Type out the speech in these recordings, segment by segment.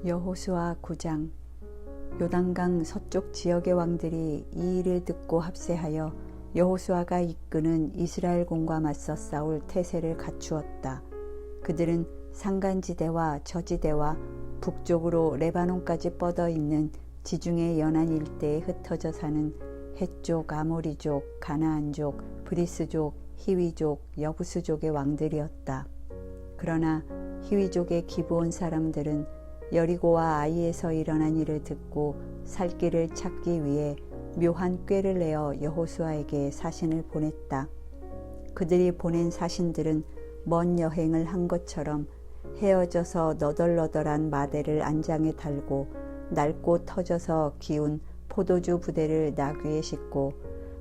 여호수아 9장. 요단강 서쪽 지역의 왕들이 이 일을 듣고 합세하여 여호수아가 이끄는 이스라엘 군과 맞서 싸울 태세를 갖추었다. 그들은 산간지대와 저지대와 북쪽으로 레바논까지 뻗어 있는 지중해 연안 일대에 흩어져 사는 헷족, 아모리족, 가나안족, 브리스족, 히위족, 여부스족의 왕들이었다. 그러나 히위족의 기브온 사람들은 여리고와 아이에서 일어난 일을 듣고 살 길을 찾기 위해 묘한 꾀를 내어 여호수아에게 사신을 보냈다. 그들이 보낸 사신들은 먼 여행을 한 것처럼 헤어져서 너덜너덜한 마대를 안장에 달고 낡고 터져서 기운 포도주 부대를 나귀에 싣고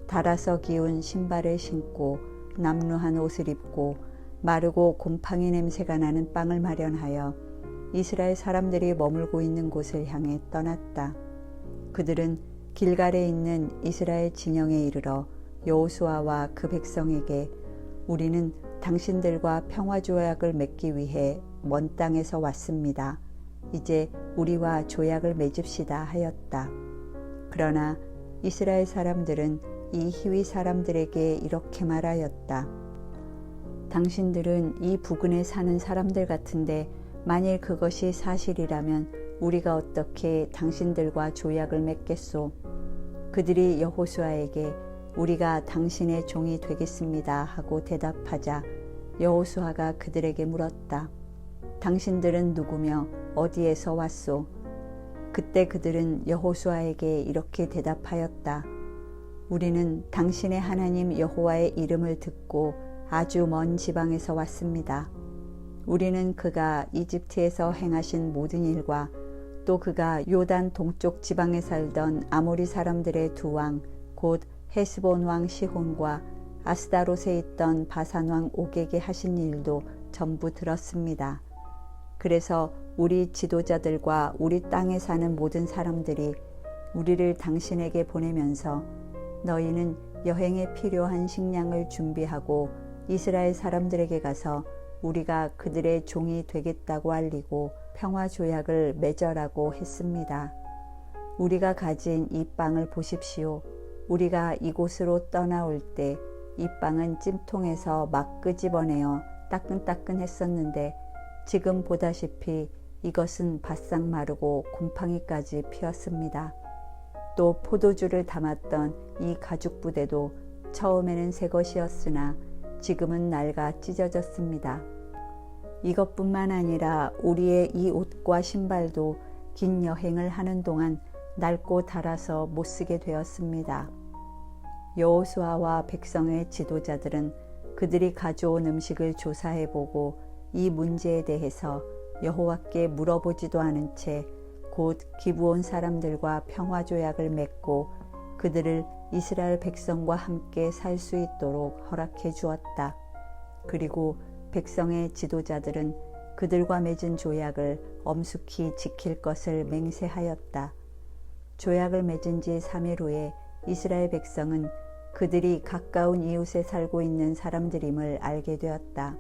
닳아서 기운 신발을 신고 남루한 옷을 입고 마르고 곰팡이 냄새가 나는 빵을 마련하여 이스라엘 사람들이 머물고 있는 곳을 향해 떠났다. 그들은 길갈에 있는 이스라엘 진영에 이르러 여호수아와 그 백성에게 우리는 당신들과 평화조약을 맺기 위해 먼 땅에서 왔습니다. 이제 우리와 조약을 맺읍시다 하였다. 그러나 이스라엘 사람들은 이 히위 사람들에게 이렇게 말하였다. 당신들은 이 부근에 사는 사람들 같은데 만일 그것이 사실이라면 우리가 어떻게 당신들과 조약을 맺겠소? 그들이 여호수아에게 우리가 당신의 종이 되겠습니다 하고 대답하자 여호수아가 그들에게 물었다. 당신들은 누구며 어디에서 왔소? 그때 그들은 여호수아에게 이렇게 대답하였다. 우리는 당신의 하나님 여호와의 이름을 듣고 아주 먼 지방에서 왔습니다. 우리는 그가 이집트에서 행하신 모든 일과 또 그가 요단 동쪽 지방에 살던 아모리 사람들의 두 왕 곧 헤스본 왕 시혼과 아스다롯에 있던 바산 왕 옥에게 하신 일도 전부 들었습니다. 그래서 우리 지도자들과 우리 땅에 사는 모든 사람들이 우리를 당신에게 보내면서 너희는 여행에 필요한 식량을 준비하고 이스라엘 사람들에게 가서 우리가 그들의 종이 되겠다고 알리고 평화조약을 맺으라고 했습니다. 우리가 가진 이 빵을 보십시오. 우리가 이곳으로 떠나올 때 이 빵은 찜통에서 막 끄집어내어 따끈따끈했었는데 지금 보다시피 이것은 바싹 마르고 곰팡이까지 피었습니다. 또 포도주를 담았던 이 가죽 부대도 처음에는 새 것이었으나 지금은 낡아 찢어졌습니다. 이것뿐만 아니라 우리의 이 옷과 신발도 긴 여행을 하는 동안 낡고 닳아서 못 쓰게 되었습니다. 여호수아와 백성의 지도자들은 그들이 가져온 음식을 조사해보고 이 문제에 대해서 여호와께 물어보지도 않은 채 곧 기브온 사람들과 평화조약을 맺고 그들을 이스라엘 백성과 함께 살 수 있도록 허락해 주었다. 그리고 백성의 지도자들은 그들과 맺은 조약을 엄숙히 지킬 것을 맹세하였다. 조약을 맺은 지 3일 후에 이스라엘 백성은 그들이 가까운 이웃에 살고 있는 사람들임을 알게 되었다.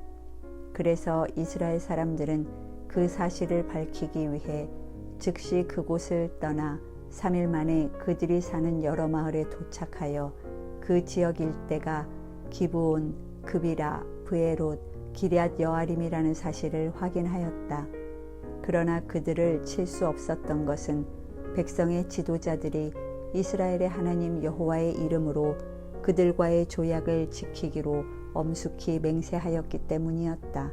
그래서 이스라엘 사람들은 그 사실을 밝히기 위해 즉시 그곳을 떠나 3일 만에 그들이 사는 여러 마을에 도착하여 그 지역 일대가 기브온, 그비라, 브에롯, 기럇 여아림이라는 사실을 확인하였다. 그러나 그들을 칠 수 없었던 것은 백성의 지도자들이 이스라엘의 하나님 여호와의 이름으로 그들과의 조약을 지키기로 엄숙히 맹세하였기 때문이었다.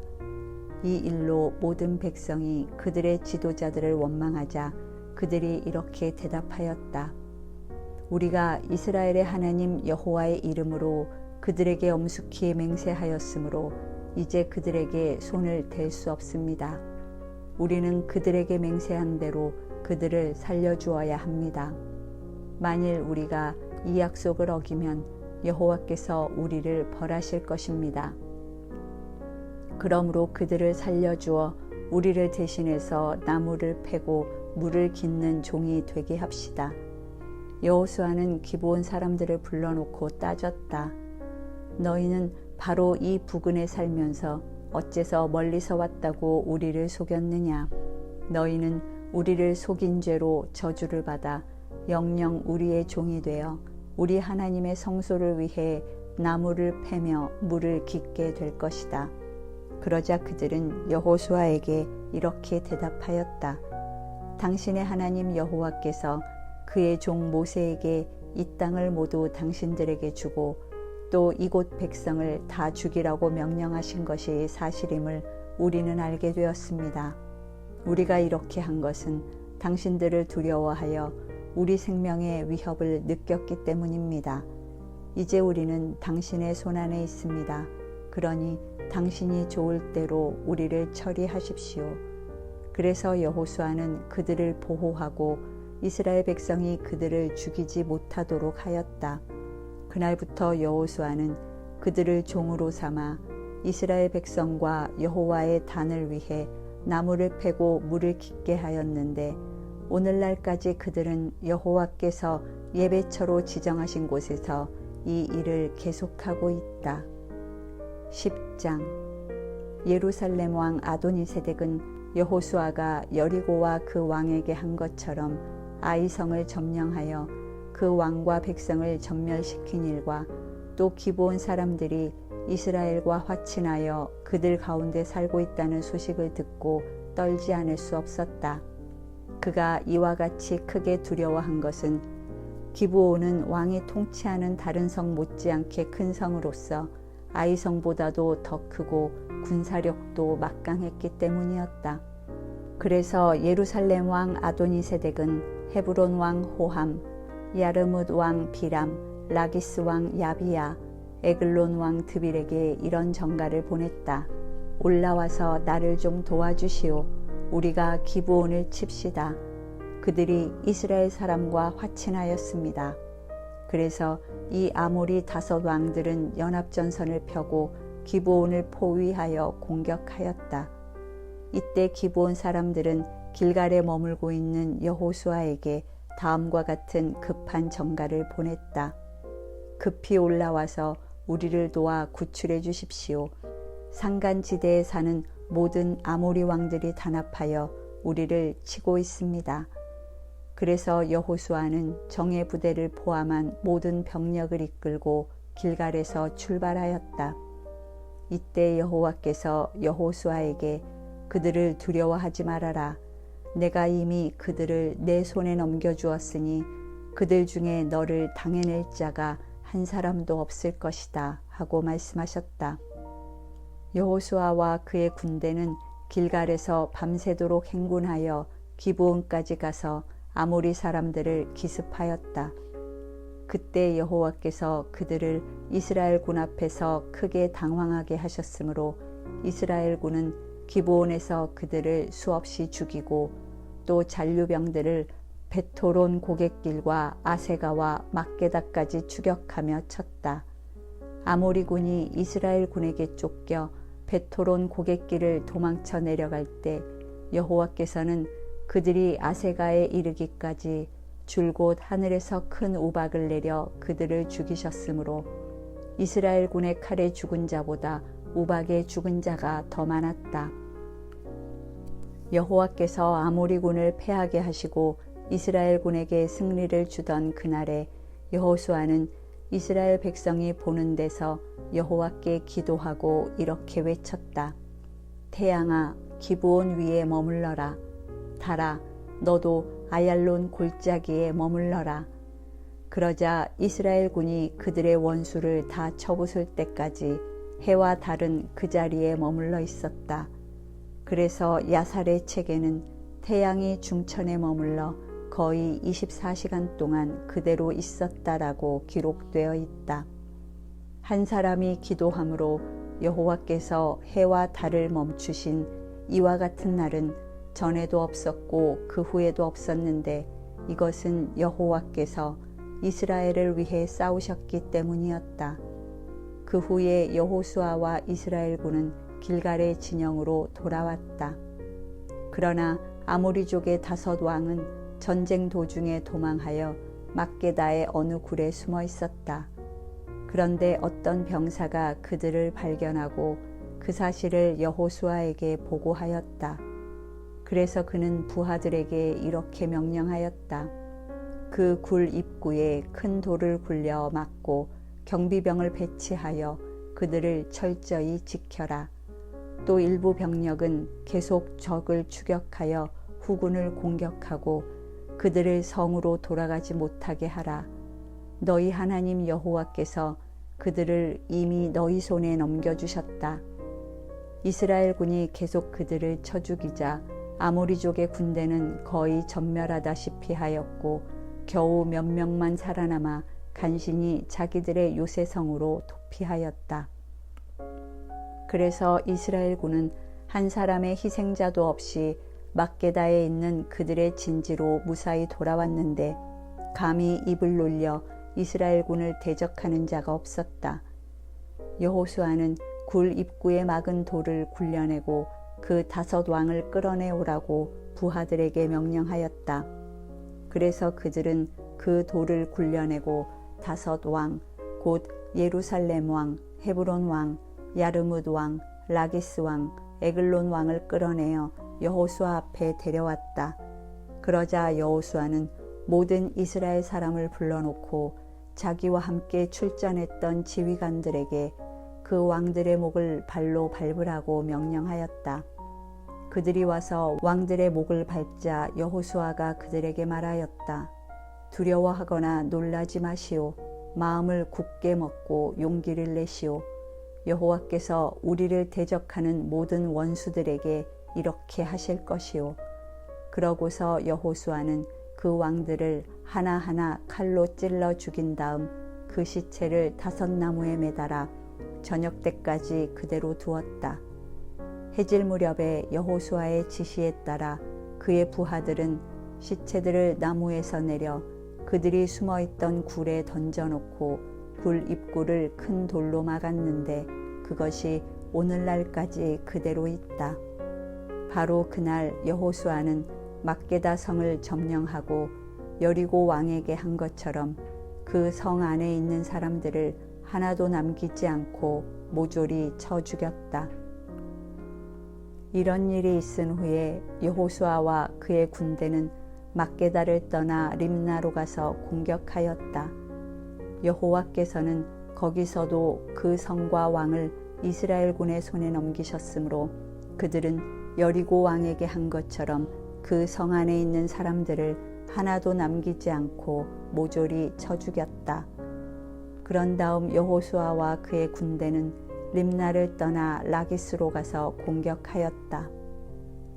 이 일로 모든 백성이 그들의 지도자들을 원망하자 그들이 이렇게 대답하였다. 우리가 이스라엘의 하나님 여호와의 이름으로 그들에게 엄숙히 맹세하였으므로 이제 그들에게 손을 댈 수 없습니다. 우리는 그들에게 맹세한 대로 그들을 살려주어야 합니다. 만일 우리가 이 약속을 어기면 여호와께서 우리를 벌하실 것입니다. 그러므로 그들을 살려주어 우리를 대신해서 나무를 패고 물을 깃는 종이 되게 합시다. 여호수아는 기브온 사람들을 불러놓고 따졌다. 너희는 바로 이 부근에 살면서 어째서 멀리서 왔다고 우리를 속였느냐? 너희는 우리를 속인 죄로 저주를 받아 영영 우리의 종이 되어 우리 하나님의 성소를 위해 나무를 패며 물을 깃게 될 것이다. 그러자 그들은 여호수아에게 이렇게 대답하였다. 당신의 하나님 여호와께서 그의 종 모세에게 이 땅을 모두 당신들에게 주고 또 이곳 백성을 다 죽이라고 명령하신 것이 사실임을 우리는 알게 되었습니다. 우리가 이렇게 한 것은 당신들을 두려워하여 우리 생명의 위협을 느꼈기 때문입니다. 이제 우리는 당신의 손안에 있습니다. 그러니 당신이 좋을 대로 우리를 처리하십시오. 그래서 여호수아는 그들을 보호하고 이스라엘 백성이 그들을 죽이지 못하도록 하였다. 그날부터 여호수아는 그들을 종으로 삼아 이스라엘 백성과 여호와의 단을 위해 나무를 패고 물을 깃게 하였는데 오늘날까지 그들은 여호와께서 예배처로 지정하신 곳에서 이 일을 계속하고 있다. 10장 예루살렘 왕 아도니세덱은 여호수아가 여리고와 그 왕에게 한 것처럼 아이성을 점령하여 그 왕과 백성을 전멸시킨 일과 또 기브온 사람들이 이스라엘과 화친하여 그들 가운데 살고 있다는 소식을 듣고 떨지 않을 수 없었다. 그가 이와 같이 크게 두려워한 것은 기브온은 왕이 통치하는 다른 성 못지않게 큰 성으로서 아이성보다도 더 크고 군사력도 막강했기 때문이었다. 그래서 예루살렘 왕 아도니세덱은 헤브론 왕 호함, 야르뭇 왕 비람, 라기스 왕 야비야, 에글론 왕 드빌에게 이런 전가를 보냈다. 올라와서 나를 좀 도와주시오. 우리가 기브온을 칩시다. 그들이 이스라엘 사람과 화친하였습니다. 그래서 이 아모리 5 왕들은 연합전선을 펴고 기브온을 포위하여 공격하였다. 이때 기브온 사람들은 길갈에 머물고 있는 여호수아에게 다음과 같은 급한 전가를 보냈다. 급히 올라와서 우리를 도와 구출해 주십시오. 산간지대에 사는 모든 아모리 왕들이 단합하여 우리를 치고 있습니다. 그래서 여호수아는 정예 부대를 포함한 모든 병력을 이끌고 길갈에서 출발하였다. 이때 여호와께서 여호수아에게 그들을 두려워하지 말아라. 내가 이미 그들을 내 손에 넘겨주었으니 그들 중에 너를 당해낼 자가 한 사람도 없을 것이다 하고 말씀하셨다. 여호수아와 그의 군대는 길갈에서 밤새도록 행군하여 기브온까지 가서 아모리 사람들을 기습하였다. 그때 여호와께서 그들을 이스라엘 군 앞에서 크게 당황하게 하셨으므로 이스라엘 군은 기브온에서 그들을 수없이 죽이고 또 잔류병들을 베토론 고갯길과 아세가와 막게다까지 추격하며 쳤다. 아모리 군이 이스라엘 군에게 쫓겨 베토론 고갯길을 도망쳐 내려갈 때 여호와께서는 그들이 아세가에 이르기까지 줄곧 하늘에서 큰 우박을 내려 그들을 죽이셨으므로 이스라엘 군의 칼에 죽은 자보다 우박에 죽은 자가 더 많았다. 여호와께서 아모리 군을 패하게 하시고 이스라엘 군에게 승리를 주던 그날에 여호수아는 이스라엘 백성이 보는 데서 여호와께 기도하고 이렇게 외쳤다. 태양아, 기브온 위에 머물러라. 달아, 너도 아얄론 골짜기에 머물러라. 그러자 이스라엘 군이 그들의 원수를 다 쳐부술 때까지 해와 달은 그 자리에 머물러 있었다. 그래서 야살의 책에는 태양이 중천에 머물러 거의 24시간 동안 그대로 있었다라고 기록되어 있다. 한 사람이 기도함으로 여호와께서 해와 달을 멈추신 이와 같은 날은 전에도 없었고 그 후에도 없었는데 이것은 여호와께서 이스라엘을 위해 싸우셨기 때문이었다. 그 후에 여호수아와 이스라엘군은 길갈의 진영으로 돌아왔다. 그러나 아모리족의 5 왕은 전쟁 도중에 도망하여 막게다의 어느 굴에 숨어 있었다. 그런데 어떤 병사가 그들을 발견하고 그 사실을 여호수아에게 보고하였다. 그래서 그는 부하들에게 이렇게 명령하였다. 그 굴 입구에 큰 돌을 굴려 막고 경비병을 배치하여 그들을 철저히 지켜라. 또 일부 병력은 계속 적을 추격하여 후군을 공격하고 그들을 성으로 돌아가지 못하게 하라. 너희 하나님 여호와께서 그들을 이미 너희 손에 넘겨주셨다. 이스라엘 군이 계속 그들을 쳐 죽이자 아모리족의 군대는 거의 전멸하다시피 하였고 겨우 몇 명만 살아남아 간신히 자기들의 요새성으로 도피하였다. 그래서 이스라엘 군은 한 사람의 희생자도 없이 막게다에 있는 그들의 진지로 무사히 돌아왔는데 감히 입을 놀려 이스라엘 군을 대적하는 자가 없었다. 여호수아는 굴 입구에 막은 돌을 굴려내고 그 5 왕을 끌어내오라고 부하들에게 명령하였다. 그래서 그들은 그 돌을 굴려내고 5 왕, 곧 예루살렘 왕, 헤브론 왕, 야르뭇 왕, 라기스 왕, 에글론 왕을 끌어내어 여호수아 앞에 데려왔다. 그러자 여호수아는 모든 이스라엘 사람을 불러놓고 자기와 함께 출전했던 지휘관들에게 그 왕들의 목을 발로 밟으라고 명령하였다. 그들이 와서 왕들의 목을 밟자 여호수아가 그들에게 말하였다. 두려워하거나 놀라지 마시오. 마음을 굳게 먹고 용기를 내시오. 여호와께서 우리를 대적하는 모든 원수들에게 이렇게 하실 것이오. 그러고서 여호수아는 그 왕들을 하나하나 칼로 찔러 죽인 다음 그 시체를 5 나무에 매달아 저녁 때까지 그대로 두었다. 해질 무렵에 여호수아의 지시에 따라 그의 부하들은 시체들을 나무에서 내려 그들이 숨어있던 굴에 던져놓고 굴 입구를 큰 돌로 막았는데 그것이 오늘날까지 그대로 있다. 바로 그날 여호수아는 막게다 성을 점령하고 여리고 왕에게 한 것처럼 그 성 안에 있는 사람들을 하나도 남기지 않고 모조리 쳐 죽였다. 이런 일이 있은 후에 여호수아와 그의 군대는 막게다를 떠나 림나로 가서 공격하였다. 여호와께서는 거기서도 그 성과 왕을 이스라엘 군의 손에 넘기셨으므로 그들은 여리고 왕에게 한 것처럼 그 성 안에 있는 사람들을 하나도 남기지 않고 모조리 쳐 죽였다. 그런 다음 여호수아와 그의 군대는 림나를 떠나 라기스로 가서 공격하였다.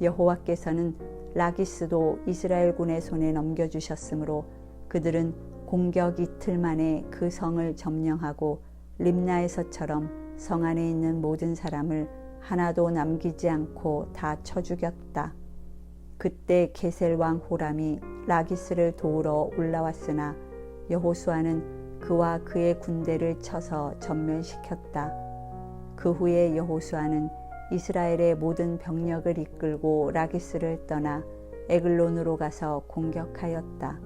여호와께서는 라기스도 이스라엘 군의 손에 넘겨주셨으므로 그들은 공격 이틀 만에 그 성을 점령하고 림나에서처럼 성 안에 있는 모든 사람을 하나도 남기지 않고 다 쳐 죽였다. 그때 게셀 왕 호람이 라기스를 도우러 올라왔으나 여호수아는 그와 그의 군대를 쳐서 전멸시켰다. 그 후에 여호수아는 이스라엘의 모든 병력을 이끌고 라기스를 떠나 에글론으로 가서 공격하였다.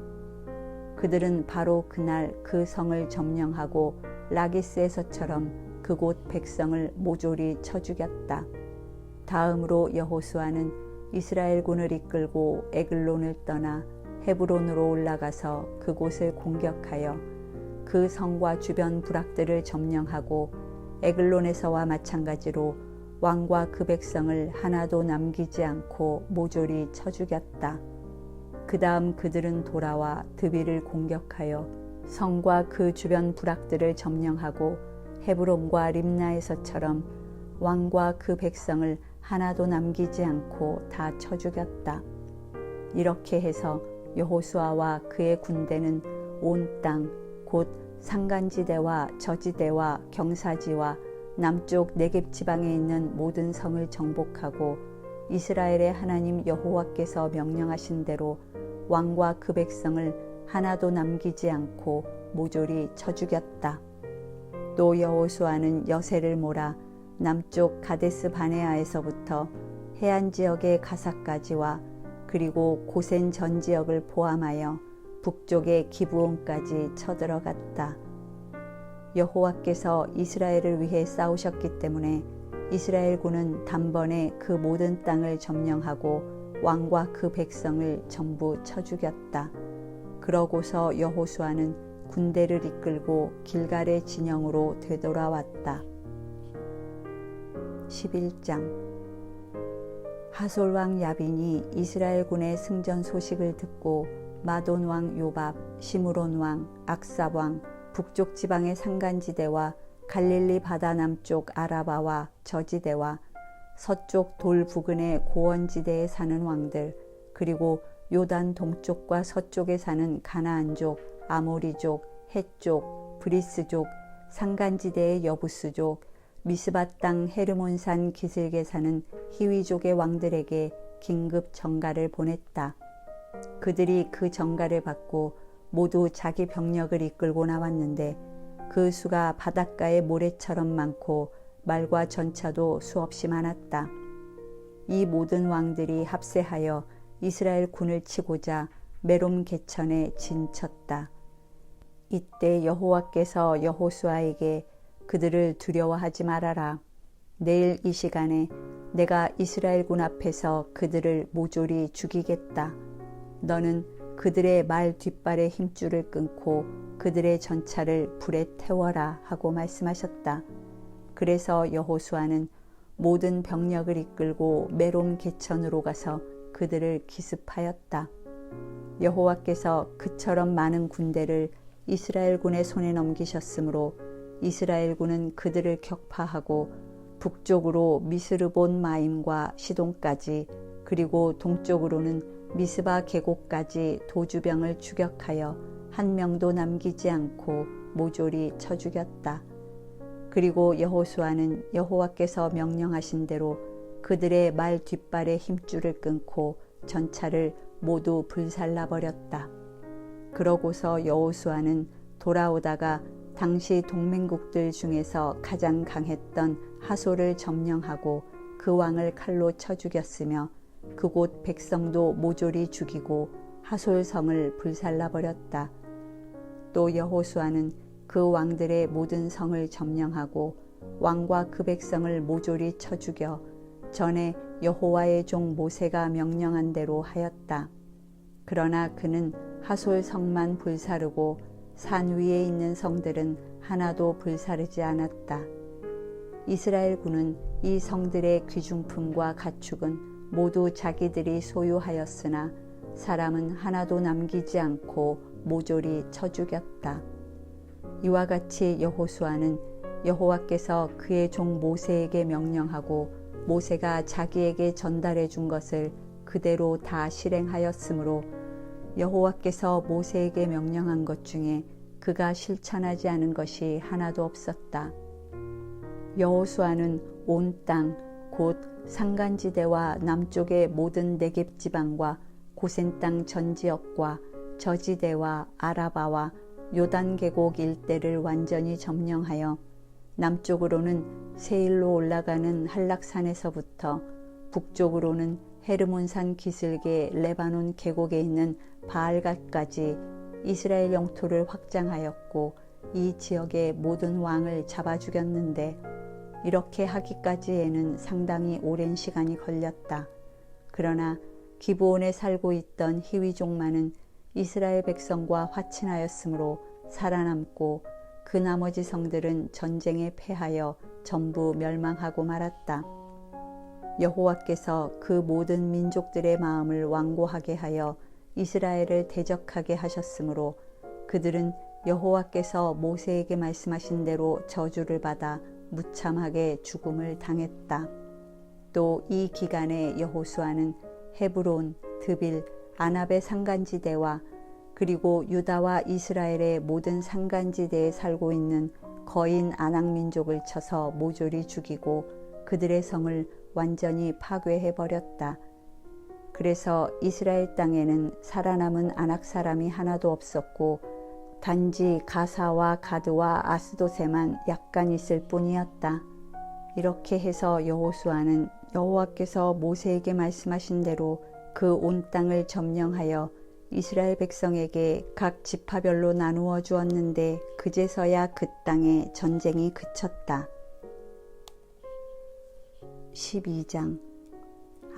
그들은 바로 그날 그 성을 점령하고 라기스에서처럼 그곳 백성을 모조리 쳐 죽였다. 다음으로 여호수아는 이스라엘 군을 이끌고 에글론을 떠나 헤브론으로 올라가서 그곳을 공격하여 그 성과 주변 부락들을 점령하고 에글론에서와 마찬가지로 왕과 그 백성을 하나도 남기지 않고 모조리 쳐 죽였다. 그 다음 그들은 돌아와 드비를 공격하여 성과 그 주변 부락들을 점령하고 헤브론과 림나에서처럼 왕과 그 백성을 하나도 남기지 않고 다 쳐 죽였다. 이렇게 해서 여호수아와 그의 군대는 온 땅, 곧 산간지대와 저지대와 경사지와 남쪽 네겝 지방에 있는 모든 성을 정복하고 이스라엘의 하나님 여호와께서 명령하신 대로 왕과 그 백성을 하나도 남기지 않고 모조리 쳐 죽였다. 또 여호수아는 여세를 몰아 남쪽 가데스 바네아에서부터 해안 지역의 가사까지와 그리고 고센 전 지역을 포함하여 북쪽의 기브온까지 쳐들어갔다. 여호와께서 이스라엘을 위해 싸우셨기 때문에 이스라엘 군은 단번에 그 모든 땅을 점령하고 왕과 그 백성을 전부 쳐 죽였다. 그러고서 여호수아는 군대를 이끌고 길갈의 진영으로 되돌아왔다. 11장 하솔 왕 야빈이 이스라엘 군의 승전 소식을 듣고 마돈 왕 요밥, 시므론 왕, 악삽 왕, 북쪽 지방의 산간지대와 갈릴리 바다 남쪽 아라바와 저지대와 서쪽 돌 부근의 고원지대에 사는 왕들, 그리고 요단 동쪽과 서쪽에 사는 가나안족, 아모리족, 헷족, 브리스족, 산간지대의 여부스족, 미스바 땅 헤르몬산 기슭에 사는 히위족의 왕들에게 긴급 전가를 보냈다. 그들이 그 전가를 받고 모두 자기 병력을 이끌고 나왔는데 그 수가 바닷가의 모래처럼 많고 말과 전차도 수없이 많았다. 이 모든 왕들이 합세하여 이스라엘 군을 치고자 메롬 개천에 진쳤다. 이때 여호와께서 여호수아에게 그들을 두려워하지 말아라. 내일 이 시간에 내가 이스라엘 군 앞에서 그들을 모조리 죽이겠다. 너는 그들의 말 뒷발의 힘줄을 끊고 그들의 전차를 불에 태워라 하고 말씀하셨다. 그래서 여호수아는 모든 병력을 이끌고 메롬 개천으로 가서 그들을 기습하였다. 여호와께서 그처럼 많은 군대를 이스라엘 군의 손에 넘기셨으므로 이스라엘 군은 그들을 격파하고 북쪽으로 미스르본 마임과 시돈까지 그리고 동쪽으로는 미스바 계곡까지 도주병을 추격하여 한 명도 남기지 않고 모조리 쳐 죽였다. 그리고 여호수아는 여호와께서 명령하신 대로 그들의 말 뒷발의 힘줄을 끊고 전차를 모두 불살라버렸다. 그러고서 여호수아는 돌아오다가 당시 동맹국들 중에서 가장 강했던 하솔을 점령하고 그 왕을 칼로 쳐 죽였으며 그곳 백성도 모조리 죽이고 하솔 성을 불살라버렸다. 또 여호수아는 그 왕들의 모든 성을 점령하고 왕과 그 백성을 모조리 쳐 죽여 전에 여호와의 종 모세가 명령한 대로 하였다. 그러나 그는 하솔 성만 불사르고 산 위에 있는 성들은 하나도 불사르지 않았다. 이스라엘 군은 이 성들의 귀중품과 가축은 모두 자기들이 소유하였으나 사람은 하나도 남기지 않고 모조리 쳐 죽였다. 이와 같이 여호수아는 여호와께서 그의 종 모세에게 명령하고 모세가 자기에게 전달해 준 것을 그대로 다 실행하였으므로 여호와께서 모세에게 명령한 것 중에 그가 실천하지 않은 것이 하나도 없었다. 여호수아는 온 땅, 곧 산간지대와 남쪽의 모든 네겝 지방과 고센 땅 전 지역과 저지대와 아라바와 요단 계곡 일대를 완전히 점령하여 남쪽으로는 세일로 올라가는 한락산에서부터 북쪽으로는 헤르몬산 기슭의 레바논 계곡에 있는 바알갓까지 이스라엘 영토를 확장하였고 이 지역의 모든 왕을 잡아 죽였는데 이렇게 하기까지에는 상당히 오랜 시간이 걸렸다. 그러나 기브온에 살고 있던 히위족만은 이스라엘 백성과 화친하였으므로 살아남고 그 나머지 성들은 전쟁에 패하여 전부 멸망하고 말았다. 여호와께서 그 모든 민족들의 마음을 완고하게 하여 이스라엘을 대적하게 하셨으므로 그들은 여호와께서 모세에게 말씀하신 대로 저주를 받아 무참하게 죽음을 당했다. 또 이 기간에 여호수아는 헤브론, 드빌, 아납의 산간지대와 그리고 유다와 이스라엘의 모든 산간지대에 살고 있는 거인 아낙민족을 쳐서 모조리 죽이고 그들의 성을 완전히 파괴해버렸다. 그래서 이스라엘 땅에는 살아남은 아낙 사람이 하나도 없었고 단지 가사와 가드와 아스돗에만 약간 있을 뿐이었다. 이렇게 해서 여호수아는 여호와께서 모세에게 말씀하신 대로 그 온 땅을 점령하여 이스라엘 백성에게 각 지파별로 나누어 주었는데 그제서야 그 땅에 전쟁이 그쳤다. 12장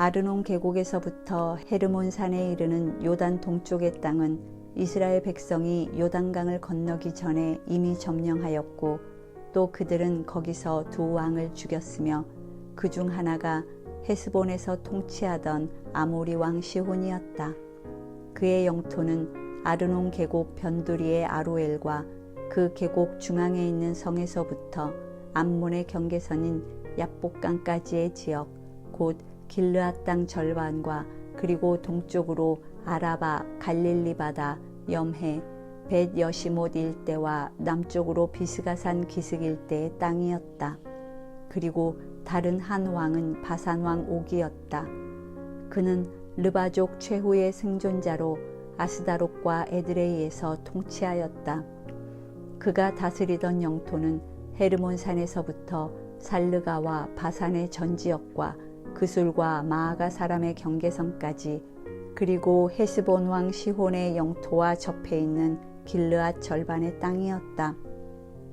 아르논 계곡에서부터 헤르몬 산에 이르는 요단 동쪽의 땅은 이스라엘 백성이 요단강을 건너기 전에 이미 점령하였고 또 그들은 거기서 두 왕을 죽였으며 그 중 하나가 헤스본에서 통치하던 아모리 왕 시혼이었다. 그의 영토는 아르논 계곡 변두리의 아로엘과 그 계곡 중앙에 있는 성에서부터 암몬의 경계선인 얍복강까지의 지역, 곧 길르앗 땅 절반과 그리고 동쪽으로 아라바, 갈릴리 바다, 염해, 벳 여시못 일대와 남쪽으로 비스가산 기슭 일대의 땅이었다. 그리고 다른 한 왕은 바산 왕 옥이었다. 그는 르바족 최후의 생존자로 아스다롯과 에드레이에서 통치하였다. 그가 다스리던 영토는 헤르몬 산에서부터 살르가와 바산의 전 지역과 그술과 마아가 사람의 경계선까지 그리고 헤스본 왕 시혼의 영토와 접해 있는 길르앗 절반의 땅이었다.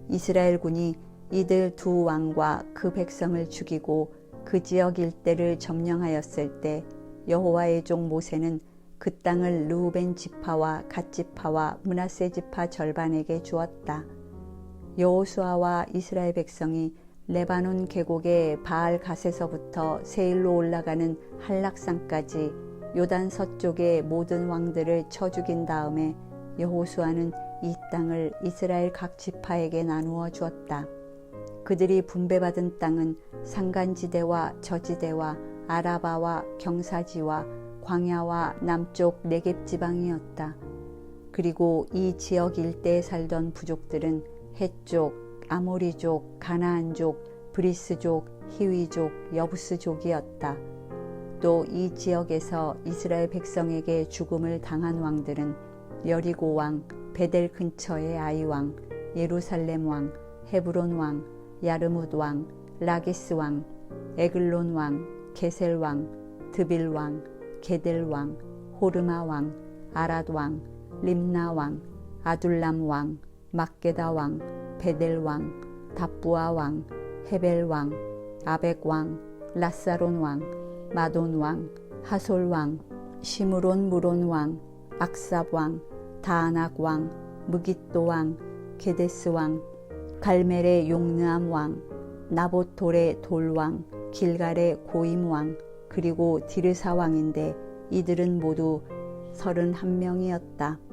이스라엘 군이 이들 두 왕과 그 백성을 죽이고 그 지역 일대를 점령하였을 때 여호와의 종 모세는 그 땅을 르우벤 지파와 갓 지파와 므낫세 지파 절반에게 주었다. 여호수아와 이스라엘 백성이 레바논 계곡의 바알 갓에서부터 세일로 올라가는 한락산까지 요단 서쪽의 모든 왕들을 쳐 죽인 다음에 여호수아는 이 땅을 이스라엘 각 지파에게 나누어 주었다. 그들이 분배받은 땅은 산간지대와 저지대와 아라바와 경사지와 광야와 남쪽 네겝 지방이었다. 그리고 이 지역 일대에 살던 부족들은 헷족, 아모리족, 가나안족, 브리스족, 히위족, 여부스족이었다. 또 이 지역에서 이스라엘 백성에게 죽음을 당한 왕들은 여리고 왕, 베델 근처의 아이 왕, 예루살렘 왕, 헤브론 왕, 야르뭇 왕, 라기스 왕, 에글론 왕, 게셀 왕, 드빌 왕, 게델 왕, 호르마 왕, 아랏 왕, 림나 왕, 아둘람 왕, 막게다 왕, 베델 왕, 답부아 왕, 헤벨 왕, 아벡 왕, 라사론 왕, 마돈 왕, 하솔 왕, 시므론 무론 왕, 악삽 왕, 다아낙 왕, 무깃도 왕, 게데스 왕, 갈멜의 용느암 왕, 나봇돌의 돌왕, 길갈의 고임 왕, 그리고 디르사 왕인데 이들은 모두 31명이었다.